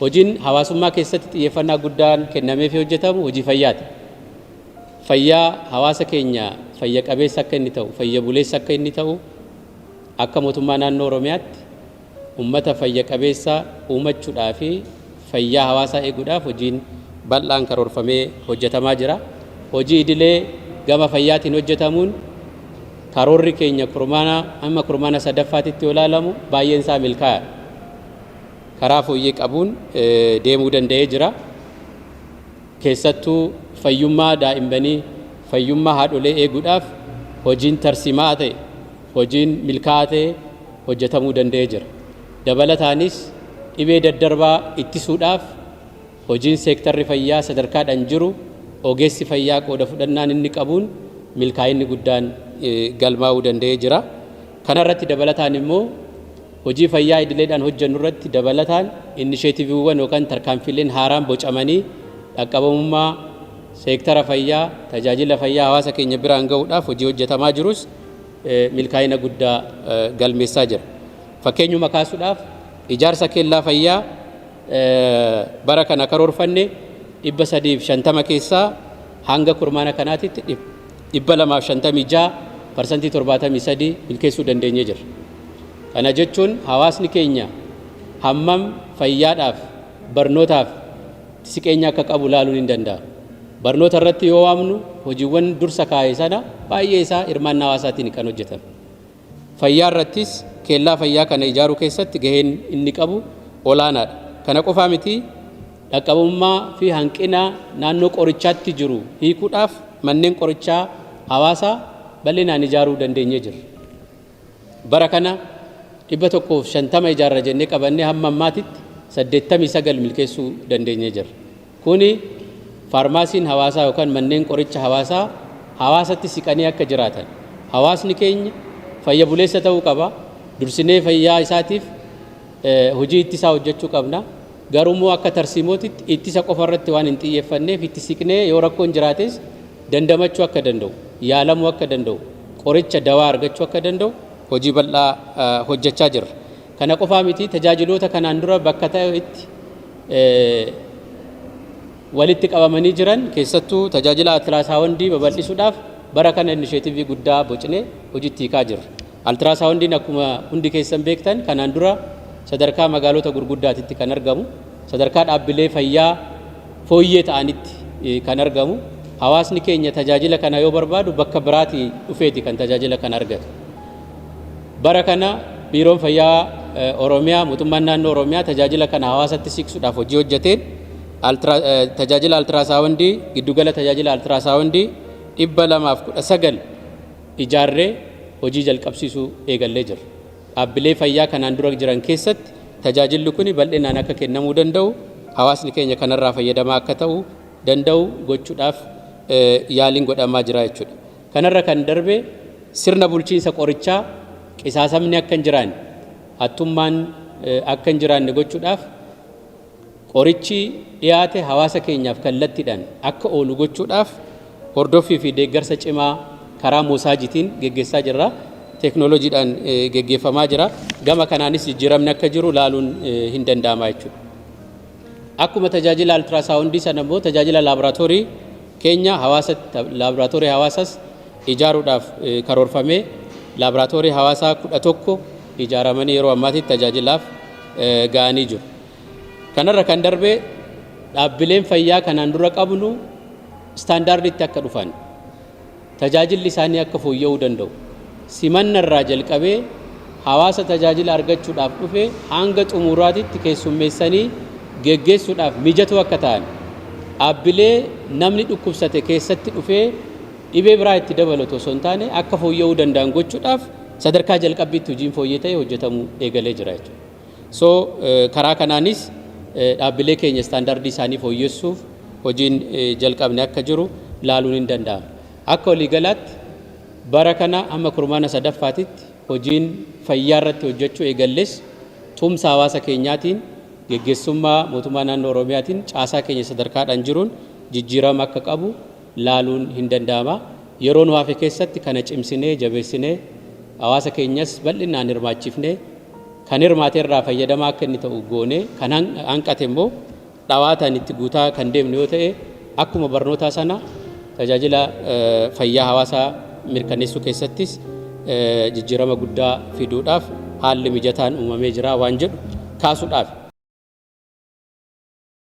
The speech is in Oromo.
Hojiin hawaasummaa keessatti xiyyeeffannaa guddaan kennamee fi hojjetamu hojii fayyaati. Fayyaa hawaasa keenya fayya qabeessa akka inni ta'u, fayya buleessa akka inni ta'u akka mootummaa naannoo Oromiyaatti uummata fayya qabeessa uumachuudhaa fi fayyaa hawaasaa eeguudhaaf hojiin bal'aan karoorfamee hojjetamaa jira. Hojii idilee gama fayyaatiin hojjetamuun karoorri keenya kurmaana sadaffaatitti olaalamu baay'een isaa milkaa'aadha. Karaa fooyyee qabuun deemuu danda'ee jira. Keessattuu fayyummaa daa'immanii, fayyummaa haadholee eeguudhaaf hojiin tarsiimaa ta'e, hojiin milkaa'aa ta'e hojjetamuu danda'ee jira. Dabalataanis dhibee daddarbaa ittisuudhaaf hojiin seektarri fayyaa sadarkaadhaan jiru ogeessi fayyaa qooda fudhannaan inni qabuun milkaa'inni guddaan galmaa'uu danda'ee jira. Kana irratti dabalataan immoo hojii fayyaa idileedhaan hojjennu irratti dabalataan inisheetiiviiwwan yookaan tarkaanfiileen haaraan bocamanii dhaqqabamummaa seektara fayyaa tajaajila fayyaa hawaasa keenya biraan ga'uudhaaf hojii hojjetamaa jirus milkaa'ina guddaa galmeessaa jira. Fakkeenyuma kaasuudhaaf ijaarsa kellaa fayyaa bara kana karoorfanne 350 keessaa hanga kurmaana kanaatitti 256% milkeessuu dandeenyee jira. Kana jechuun hawaasni keenya hammam fayyaadhaaf barnootaaf siqeenya akka qabu laaluun hin danda'amu. Barnoota irratti yoo waamnu hojiiwwan dursa kaa'e sana baay'ee isaa hirmaannaa hawaasaatiin kan hojjetame. Fayyaa irrattis kellaa fayyaa kana ijaaruu keessatti gaheen inni qabu olaanaadha. Kana qofaa miti dhaqqabummaa fi hanqina naannoo qorichaatti jiru hiikuudhaaf manneen qorichaa hawaasaa bal'inaan ijaaruu dandeenyee jira. Bara kana 150 ijaarra jennee qabannee hamma ammaatitti 89 milkeessuu dandeenyee jira. Kuni faarmaasiin hawaasaa yookaan manneen qoricha hawaasaa hawaasatti siqanii akka jiraatan hawaasni keenya fayya buleessa ta'uu qaba. Dursinee fayyaa isaatiif hojii ittisaa hojjechuu qabna. Garuu akka tarsiimootitti ittisa qofa irratti waan hin xiyyeeffanneef itti siqnee yoo rakkoon jiraates dandamachuu akka danda'u, yaalamuu akka danda'u, qoricha dawaa argachuu akka danda'u hojii bal'aa hojjechaa jirra. Kana qofaa miti tajaajiloota kanaan dura bakka ta'etti walitti qabamanii jiran keessattuu tajaajila altiraasaawundii babal'isuudhaaf bara kana inisheetiivii guddaa bocnee hojiitti hiikaa jirra. Altiraasaawundiin akkuma hundi keessan beektan kanaan dura sadarkaa magaalota gurguddaatitti kan argamu, sadarkaa dhaabbilee fayyaa fooyyee ta'anitti kan argamu. Hawaasni keenya tajaajila kana yoo barbaadu bakka biraatii dhufeeti kan tajaajila kana argatu. Bara kana biiroon fayyaa Oromiyaa, mootummaan naannoo Oromiyaa tajaajila kana hawaasatti siqsuudhaaf hojii hojjeteen tajaajila altiraasaawundii giddugala tajaajila altiraasaawundii 219 ijaarree hojii jalqabsiisuu eegallee jira. Dhaabbilee fayyaa kanaan dura jiran keessatti tajaajilli kun bal'inaan akka kennamuu danda'u, hawaasni keenya kanarraa fayyadamaa akka ta'u danda'u gochuudhaaf yaaliin godhamaa jira jechuudha. Kanarra kan darbe sirna bulchiinsa qorichaa qisaasamni akka hin jiraanne, hattummaan akka hin jiraanne gochuudhaaf qorichi dhiyaate hawaasa keenyaaf kallattiidhaan akka oolu gochuudhaaf hordoffii fi deeggarsa cimaa karaa moosaajitiin geggeessaa jirra. Teknooloojiidhaan geggeeffamaa jira. Gama kanaanis jijjiiramni akka jiru laaluun hin danda'ama jechuudha. Akkuma tajaajila altiraasaawundii sana immoo tajaajila laaboraatoorii keenya laaboraatoorii hawaasaas ijaaruudhaaf karoorfamee laaboraatoorii hawaasaa 11 ijaaramanii yeroo ammaatitti tajaajilaaf ga'anii jiru. Kanarra kan darbe dhaabbileen fayyaa kanaan dura qabnu istaandaardiitti akka dhufan tajaajilli isaanii akka fooyya'uu danda'u. Simanna irraa jalqabee hawaasa tajaajila argachuudhaaf dhufe hanga xumuraatitti keessummeessanii geggeessuudhaaf mijatoo akka ta'an dhaabbilee namni dhukkubsate keessatti dhufee dhibee biraa itti dabalatu osoo hin taane akka fooyya'uu danda'an gochuudhaaf sadarkaa jalqabbiitti hojiin fooyyee ta'e hojjetamuu eegalee jira jechuudha. Karaa kanaanis dhaabbilee keenya istaandardii isaanii fooyyessuuf hojiin jalqabne akka jiru laaluun hin danda'amu. Akka waliigalaatti bara kana amma kurmaana sadaffaatitti hojiin fayyaa irratti hojjechuu eegalles tumsa hawaasa keenyaatiin geggeessummaa mootummaa naannoo Oromiyaatiin caasaa keenya sadarkaadhaan jiruun jijjiirama akka qabu laaluun hin danda'ama. Yeroo nu hafe keessatti kana cimsinee jabeessinee hawaasa keenyas bal'inaan hirmaachifnee kan hirmaatee irraa fayyadamaa akka inni ta'u goone kan hanqate immoo dhawaataan itti guutaa kan deemnu yoo ta'e akkuma barnootaa sana tajaajila fayyaa hawaasaa mirkaneessuu keessattis jijjiirama guddaa fiduudhaaf haalli mijataan uumamee jira waan jedhu kaasuudhaaf